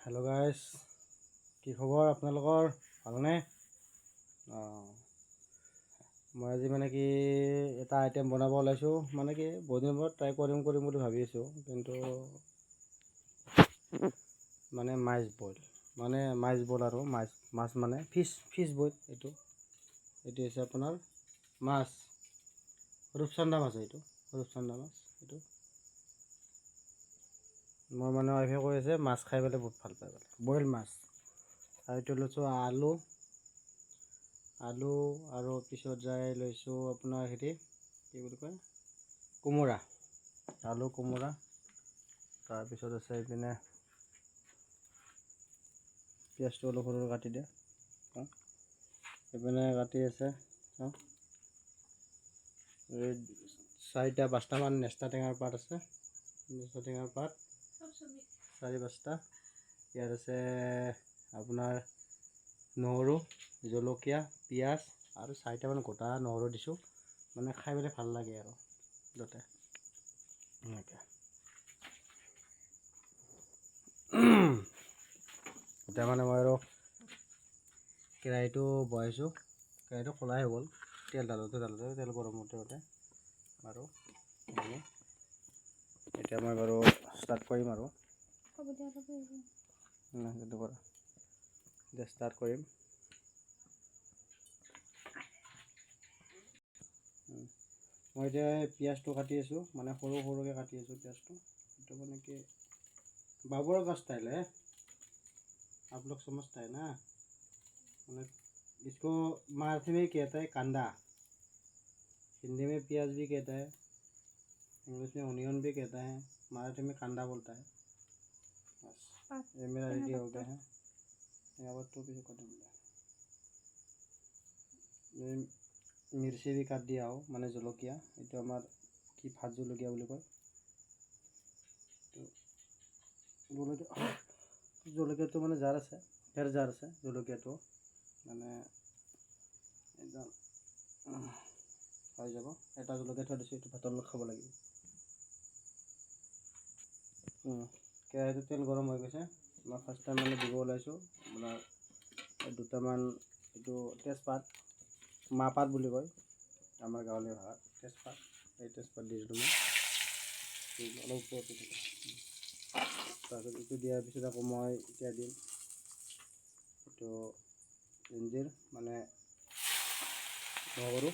Hello' guys, কি খবৰ আপোনালোকৰ? ভালনে? মই আজি এটা আইটেম বনাব ওলাইছোঁ। বহুত দিনৰ পৰা ট্ৰাই কৰিম বুলি ভাবি আছোঁ, কিন্তু মাছ বইল আৰু মাছ ফিছ বইল। এইটো হৈছে আপোনাৰ মাছ, ৰূপচন্দা মাছ। ৰূপচন্দা মাছ এইটো মোৰ ৱাইফে কৈ আছে মাছ খাই পেলাই বহুত ভাল পায়, বইল মাছ। আৰু এইটো লৈছোঁ আলু আৰু পিছত লৈছোঁ আপোনাৰ কি বুলি কয়, কোমোৰা। আলু কোমোৰা, তাৰপিছত আছে এইপিনে পিঁয়াজটো অলপ সৰু কাটি দিয়ে। এইপিনে কাটি আছে এই 4-5টামান নেস্তা টেঙাৰ পাত আছে। নেস্তা টেঙাৰ পাত 4-5টা। ইয়াত আছে আপোনাৰ নহৰু, জলকীয়া, পিঁয়াজ আৰু 4টামান গোটা নহৰু দিছোঁ। খাই পেলাই ভাল লাগে আৰু দুটা এনেকৈ। এতিয়া মই আৰু কেৰাহীটো বহাইছোঁ। কেৰাহীটো খোলাই হৈ গ'ল। তেল গৰম হওঁতে আৰু এতিয়া মই ষ্টাৰ্ট কৰিম আৰু ষ্টাৰ্ট কৰিম। মই এতিয়া পিঁয়াজটো কাটি আছোঁ, সৰুকৈ কাটি আছোঁ পিঁয়াজটো। এইটো बाबुरा का स्टाइल है, आप लोग समझता है ना। इसको मराठी में कहता है कांदा, हिंदी में प्याज भी कहता है, इंग्लिश में ऑनियन भी कहता है, मराठी में कांदा बोलता है। बस ये मेरा रेडी हो गया है। यहाँ पर तो किसी को ये मिर्ची भी काट दिया हो, जलकिया। ये आमार कि भात जलकिया बोली कय। জলকীয়াটো জাৰ আছে, জাৰ আছে জলকীয়াটো একদম হৈ যাব। এটা জলকীয়া থৈ দিছোঁ, এইটো ভাতৰ লগত খাব লাগিব। কেৰাহীটো তেল গৰম হৈ গৈছে। মই ফাৰ্ষ্ট টাইম দিব ওলাইছোঁ আপোনাৰ দুটামান এইটো তেজপাত, মাহপাত বুলি কয় আমাৰ গাঁৱলীয়া ভাষাত, তেজপাত। এই তেজপাত দি দিলোঁ মই অলপ ওপৰতে দিলোঁ। তাৰপিছত এইটো দিয়াৰ পিছত আকৌ মই এতিয়া দিম এইটো জিঞ্জিৰ নহৰু,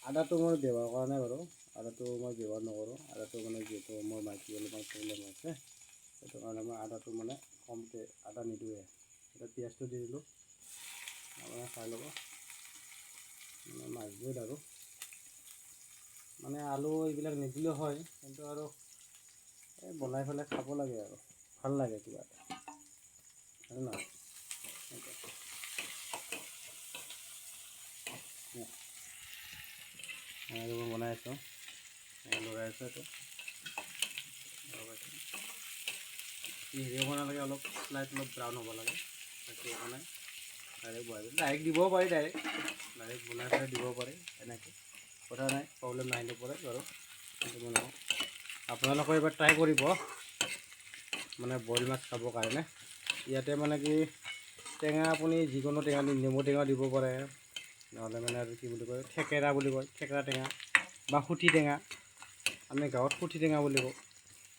আদাটো মই ব্যৱহাৰ কৰা নাই বাৰু। আদাটো মই ব্যৱহাৰ নকৰোঁ। আদাটো যিহেতু মোৰ মাইকী অলপমান প্ৰব্লেম আছে, সেইটো কাৰণে মই আদাটো কমকৈ আদা নিদিওঁৱে। এতিয়া পিঁয়াজটো দি দিলোঁ। আপোনালোকে চাই ল'ব। মাছ বইল আৰু আলু এইবিলাক নিদিলেও হয়, কিন্তু আৰু বনাই পেলাই খাব লাগে আৰু ভাল লাগে কিবা এটা, হয় নহয়? মই বনাই আছোঁ, লৰাই আছোঁ। এইটো হেৰি হ'ব নালাগে, অলপ স্লাইট অলপ ব্ৰাউন হ'ব লাগে। সেইটো বনাই ডাইৰেক্ট বহাই দিওঁ। ডাইৰেক্ট দিবও পাৰি, ডাইৰেক্ট বনাই পেলাই দিব পাৰি। এনেকৈ কথা নাই, প্ৰব্লেম নাহিলে পৰে বাৰু। কিন্তু মই নকওঁ, আপোনালোকে এবাৰ ট্ৰাই কৰিব বইল মাছ খাবৰ কাৰণে। ইয়াতে কি টেঙা, আপুনি যিকোনো টেঙা, নেমু টেঙা দিব পাৰে, নহ'লে আৰু কি বুলি কয়, থেকেৰা বুলি কয়, থেকেৰা টেঙা বা সুঠি টেঙা। আমি গাঁৱত সুঠি টেঙা বুলি কওঁ,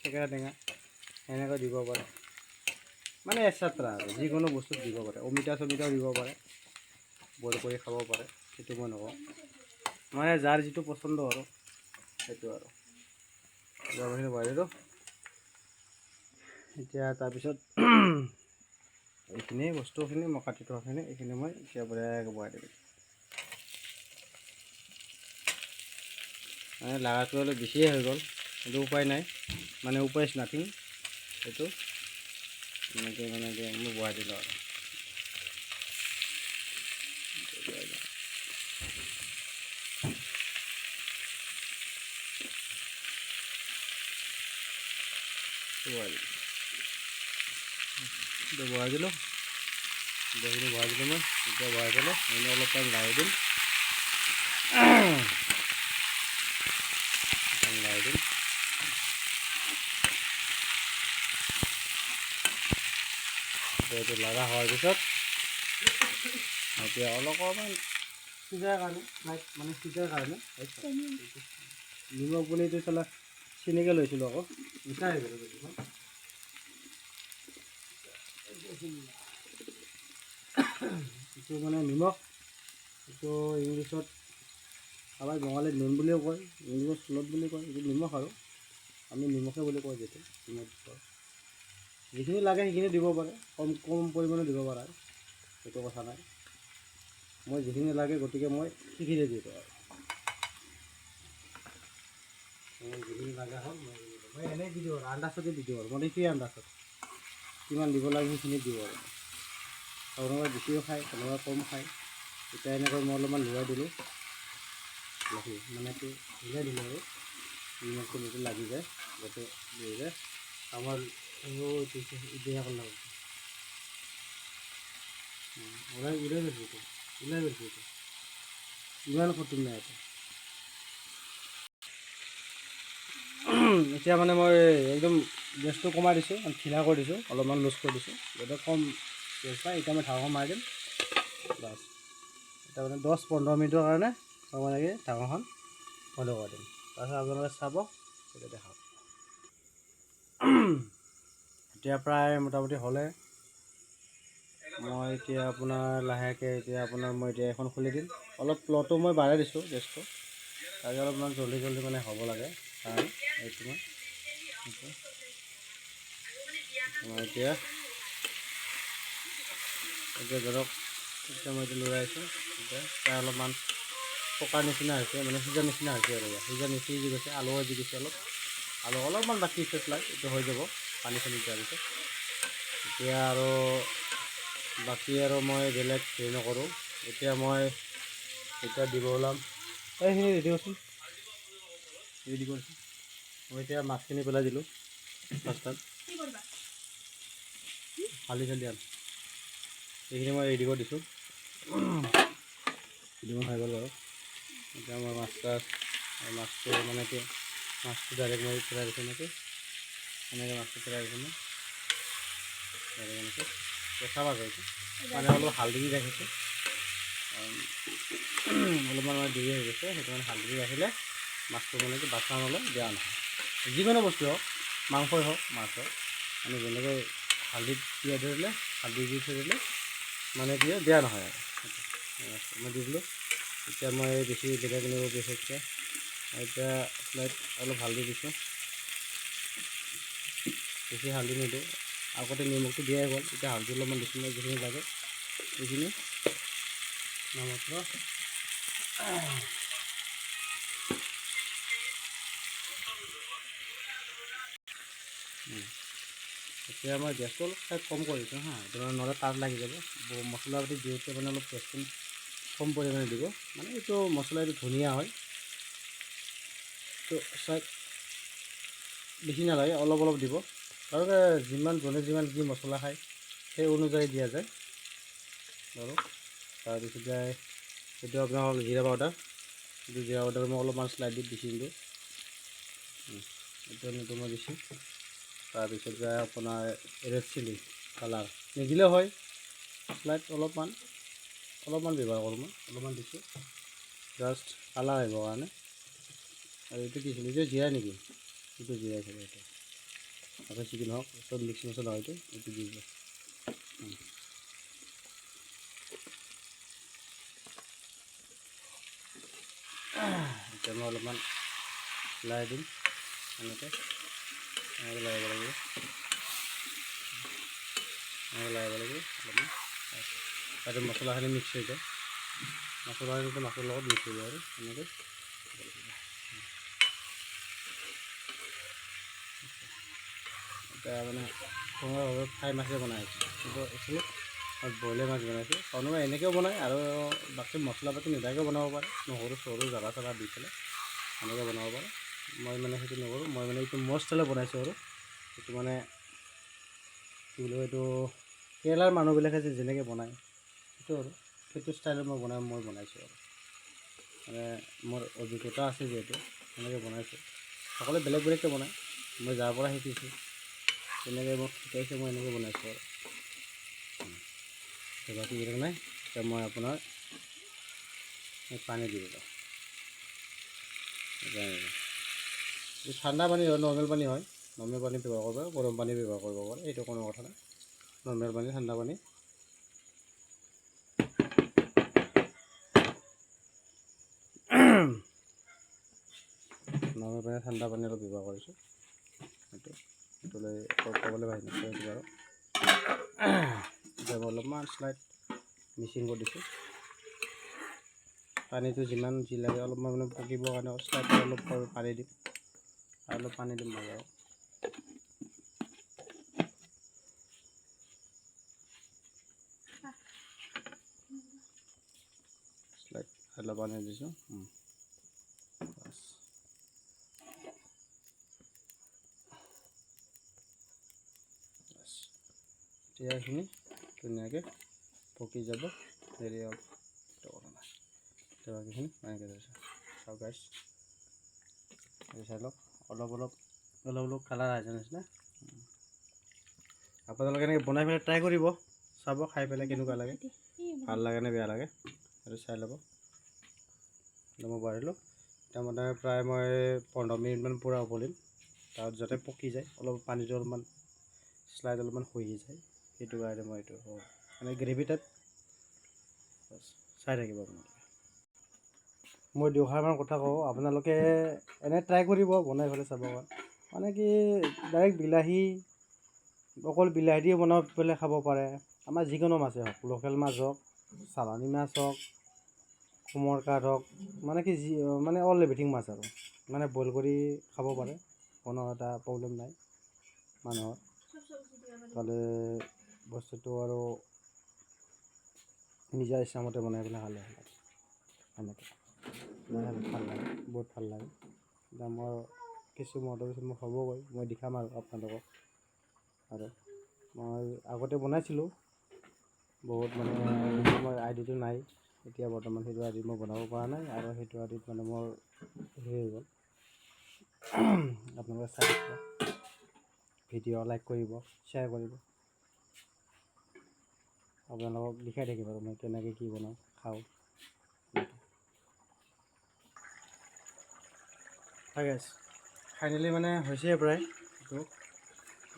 থেকেৰা টেঙা সেনেকৈ দিব পাৰে। এক্সেট্ৰা আৰু যিকোনো বস্তু দিব পাৰে। অমিতা চমিতাও দিব পাৰে, বইল কৰি খাব পাৰে। সেইটো মই নকওঁ, যাৰ যিটো পচন্দ আৰু সেইটো আৰু যোৱাখিনি বহাই দিলোঁ। এতিয়া তাৰপিছত এইখিনি বস্তুখিনি মই কাটি থোৱাখিনি এইখিনি মই এতিয়া বহাই দিলোঁ। লাগাটো অলপ বেছিয়ে হৈ গ'ল, কিন্তু উপায় নাই, উপায় ইজ নাথিং। সেইটো এনেকৈ মই বহাই দিলোঁ আৰু বহাই দিলোঁ মই। এতিয়া বহাই পেলাই অলপ টাইম লাৰি দিম। এইটো লগা হোৱাৰ পিছত এতিয়া অলপমান সিজাৰ কাৰণে মানে সিজাৰ কাৰণে নিমখ বুলি এইটো চলা চিনিকে লৈছিলোঁ আকৌ মিঠা হৈ গ'ল এইটো মানে নিমখ এইটো ইংলিছত আমাৰ বঙালীত নুন বুলিও কয়, ইংলিছত চলত বুলি কয়। এইটো নিমখ আৰু আমি নিমখে বুলি কওঁ যিটো নিমখ যিখিনি লাগে সেইখিনি দিব পাৰে, কম পৰিমাণে দিব পাৰে, সেইটো কথা নাই। মই যিখিনি লাগে গতিকে মই সেইখিনি দি দিওঁ আৰু মই যিখিনি লগা হ'ল মই এনেই দি দিওঁ আৰু আন্দাজতে দি দিওঁ আৰু মই কি আন্দাজত কিমান দিব লাগে সেইখিনি দিওঁ আৰু কোনোবাই বেছিও খায়, কোনোবাই কম খায়। এতিয়া এনেকৈ মই অলপমান লৰাই দিলোঁ, মানে কি মিলাই দিলোঁ আৰু নিমখটো যদি লাগি যায় যাতে লৈ যায় আমাৰ দিয়া কৰিলে ওলাই গৈছে ইমান কঠিন নাই এটা। এতিয়া মানে মই একদম গেছটো কমাই দিছোঁ, ঢিলা কৰি দিছোঁ, অলপমান লুজ কৰি দিছোঁ যাতে কম গেছ পায়। এতিয়া মই ঢাকন মাৰি দিম বাছ। এতিয়া মানে 10-15 মিনিটৰ কাৰণে মই মানে কি ঢাকনখন বন্ধ কৰি দিম। তাৰপিছত আপোনালোকে চাব তেতিয়া দেখাম। এতিয়া প্ৰায় মোটামুটি হ'লে মই এতিয়া আপোনাৰ লাহেকৈ মই এতিয়া এখন খুলি দিম। অলপ প্লটো মই বাঢ়াই দিছোঁ গেছটো, তাকে অলপমান জল্দি মানে হ'ব লাগে কাৰণ এইটো মই এতিয়া ধৰক এতিয়া মই এইটো লৰাইছোঁ। এতিয়া প্ৰায় অলপমান পকাৰ নিচিনা হৈছে, মানে সিজাৰ নিচিনা হৈছে আৰু সিজাৰ সিজি গৈছে। আলু ভাজি গৈছে, আলু অলপমান বাকী আছে প্লাই, এইটো হৈ যাব পানী চানি দিয়াৰ পিছত। এতিয়া আৰু বাকী আৰু মই বেলেগ হেৰি নকৰোঁ। এতিয়া মই দিব ওলাম এইখিনি ৰেডি কৰিছোঁ, ৰেডি কৰিছোঁ। মই এতিয়া মাছখিনি পেলাই দিলোঁ ফাৰ্ষ্টত, হালধি চালধি আন এইখিনি মই ৰেডি কৰি দিছোঁ। দিম হৈ গ'ল বাৰু। এতিয়া মই মাছটো মানে কি মাছটো ডাইৰেক্ট মই পেলাই দিছোঁ এনেকৈ মাছটো পেলাই দিছোঁ মই এনেকৈ কেঁচা মাছ হৈছে মানে অলপ হালধি দি ৰাখিছোঁ, অলপমান মানে দেৰি হৈ গৈছে, সেইটো মানে হালধি ৰাখিলে মাছটো মানে কি বাচা নলয়, বেয়া নহয়। যিকোনো বস্তু হওক, মাংসই হওক মাছ হওক, মানে যেনেকৈ হালধিত তিয়াই থৈ দিলে, হালধি দি থৈ দিলে মানে কি বেয়া নহয় আৰু মই দি দিলোঁ। এতিয়া মই বেছি বেলেগ কিনিব বিশেষকৈ এতিয়া প্লেট অলপ হালধি দিছোঁ, বেছি হালধি নিদিওঁ। আগতে নিমখটো দিয়াই গ'ল, এতিয়া হালধি অলপমান দিছোঁ মই যিখিনি লাগে সেইখিনি মাত্ৰ। এতিয়া মই গেছটো অলপ কম কৰিছোঁ হা, নহ'লে তাত লাগি যাব। মছলা পাতি দিওঁতে মানে অলপ গেছটো কম পৰিমাণে দিব, মানে এইটো মছলা এইটো ধুনীয়া হয়। তো চাই বেছি নালাগে, অলপ দিব। আৰু যোনে যিমান যি মছলা খায় সেই অনুযায়ী দিয়া যায় বাৰু। তাৰপিছত যায় এইটো আপোনাৰ হ'ল জিৰা পাউডাৰ, এইটো জিৰা পাউডাৰ মই অলপমান শ্লাইডত দিছোঁ কিন্তু এইটো মই দিছোঁ। তাৰপিছত যায় আপোনাৰ ৰেড চিলি কালাৰ নিদিলেও হয়, শ্লাইড অলপমান ব্যৱহাৰ কৰোঁ মই, অলপমান দিছোঁ জাষ্ট কালাৰ আহিবৰ কাৰণে। আৰু এইটো কি এইটো জিৰা নেকি, এইটো জিৰাই থাকে এইটো আকৌ চিকেন হওক চব মিক্স মছলা হয়তো এইটো দি দিওঁ। এতিয়া মই অলপমান লাৰি দিম এনেকৈ লাৰিব লাগিব অলপমান, তাতে মছলাখিনি মিক্স হৈ যায়, মছলাখিনিটো মাছৰ লগত মিক্স হৈ যায় আৰু এনেকৈ। এতিয়া মানে ঘৰুৱাভাৱে ফ্ৰাই মাছেই বনাই আছোঁ, কিন্তু একচুৱেলি বইলে মাছ বনাইছোঁ। কোনোবাই এনেকৈও বনায় আৰু বাকী মছলা পাতি নিদাকৈ বনাব পাৰে, নহৰু চহৰু জ্বালা চালা দি পেলাই এনেকৈ বনাব পাৰে। মই মানে সেইটো নকৰোঁ, মই মানে এইটো মোৰ ষ্টাইলত বনাইছোঁ আৰু এইটো মানে কি বুলি কয় এইটো কেৰেলাৰ মানুহবিলাকে যেনেকৈ বনায় সেইটো ষ্টাইলত মই বনাইছোঁ আৰু মানে মোৰ অভিজ্ঞতা আছে যিহেতু সেনেকৈ বনাইছোঁ। সকলোৱে বেলেগ বেলেগকৈ বনায়, মই যাৰ পৰা শিকিছোঁ তেনেকৈ মোক শিকাইছে, মই এনেকৈ বনাইছোঁ আৰু বাকী এইবিলাক নাই এতিয়া মই আপোনাৰ পানী দি দিলোঁ ঠাণ্ডা পানী হয় নৰ্মেল পানী হয় নৰ্মেল পানী ব্যৱহাৰ কৰিব পাৰে গৰম পানী ব্যৱহাৰ কৰিব পাৰে এইটো কোনো কথা নাই নৰ্মেল পানী ঠাণ্ডা পানী নৰ্মেল পানী ঠাণ্ডা পানী অলপ ব্যৱহাৰ কৰিছোঁ এইটো লৈ ক'বলৈ ভাবি নাছিলোঁ বাৰু এতিয়া অলপমান শ্লাইড মিক্সিং কৰি দিছোঁ পানীটো যিমান যি লাগে অলপমান মানে পকিবৰ কাৰণে শ্লাইড অলপ পানী দিম আৰু অলপ পানী দিম বাৰু শ্লাইড অলপ পানী দিছোঁ এতিয়া এইখিনি ধুনীয়াকৈ পকি যাব হেৰি বাকীখিনি এনেকৈ ধৰিছোঁ চাওক গাইছ চাই লওক অলপ কালাৰ আহিছে নিচিনা আপোনালোকে এনেকৈ বনাই পেলাই ট্ৰাই কৰিব চাব খাই পেলাই কেনেকুৱা লাগে ভাল লাগে নে বেয়া লাগে সেইটো চাই ল'ব মই বাঢ়িলোঁ এতিয়া মানে প্ৰায় মই 15 মিনিটমান পূৰা উবলিম তাত যাতে পকি যায় অলপ পানীটো অলপমান শ্লাইড অলপমান শুহি যায় সেইটো কাৰণে মই এইটো মানে গ্ৰেভি টাইপ চাই থাকিব আপোনালোকে মই দুষাৰমান কথা কওঁ আপোনালোকে এনে ট্ৰাই কৰিব বনাই পেলাই চাব মানে কি ডাইৰেক্ট বিলাহী অকল বিলাহী দি বনাই পেলাই খাব পাৰে আমাৰ যিকোনো মাছেই হওক লোকেল মাছ হওক চালানী মাছ হওক কোমৰ কাঠ হওক মানে কি যি মানে অল এভ্ৰিথিং মাছ আৰু মানে বইল কৰি খাব পাৰে কোনো এটা প্ৰব্লেম নাই মানুহৰ খালি বস্তুটো আৰু নিজা ইচ্ছামতে বনাই পেলাই খালে এনেকৈ ভাল লাগে বহুত ভাল লাগে এতিয়া মই কিছু মুহূৰ্তৰ পিছত মই হ'বগৈ মই দেখাম আৰু আপোনালোকক আৰু মই আগতে বনাইছিলোঁ বহুত মানে মই আইডিটো নাই এতিয়া বৰ্তমান সেইটো আইডিত মই বনাব পৰা নাই আৰু সেইটো আইডিত মানে মোৰ হেৰি হৈ গ'ল আপোনালোকে চাই ভিডিঅ' লাইক কৰিব শ্বেয়াৰ কৰিব আপোনালোকক দেখাই থাকিম আৰু মই কেনেকৈ কি বনাওঁ খাওঁ গাইছ ফাইনেলি মানে হৈছে প্ৰায় এইটো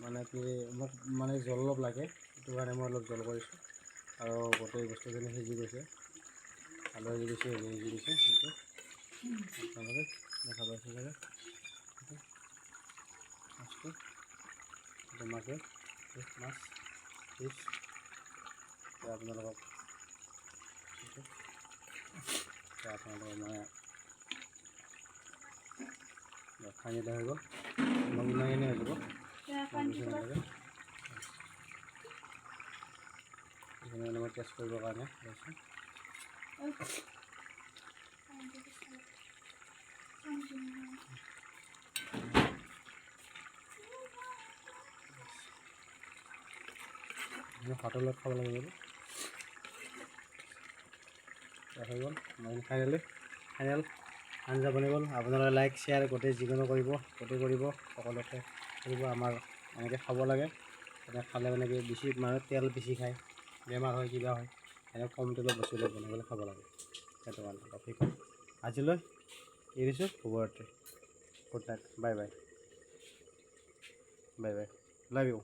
মানে কি মোক মানে জল অলপ লাগে সেইটো কাৰণে মই অলপ জল কৰিছোঁ আৰু গোটেই বস্তুখিনি সিজি গৈছে আলু সিজি গৈছে হেৰি সিজি গৈছে সেইটো আপোনালোকে দেখা পাইছে চাগে সেইটো মাছটো এইটো মাছে মাছ ফিছ আপোনালোকক আপোনালোকৰ মানে খানি দিয়া হৈ গ'ল মই ইমানখিনি হৈ যাব নালাগে এইখিনি মই টেষ্ট কৰিবৰ কাৰণে লৈছোঁ ভাতৰ লগত খাব লাগিব হৈ গ'ল মই ফাইনেল আঞ্জা বনি গ'ল আপোনালোকে লাইক শ্বেয়াৰ গোটেই যিকোনো কৰিব সকলোকে কৰিব আমাৰ এনেকৈ খাব লাগে এনেকৈ খালে মানে কি বেছি মানুহে তেল বেছি খায় বেমাৰ হয় কিবা হয় এনেকৈ কম তেলত বস্তুবিলাক বনাই পেলাই খাব লাগে সেইটো কাৰণে ঠিক আছে আজিলৈ এৰিছোঁ শুভৰাত্ৰি good night bye bye love you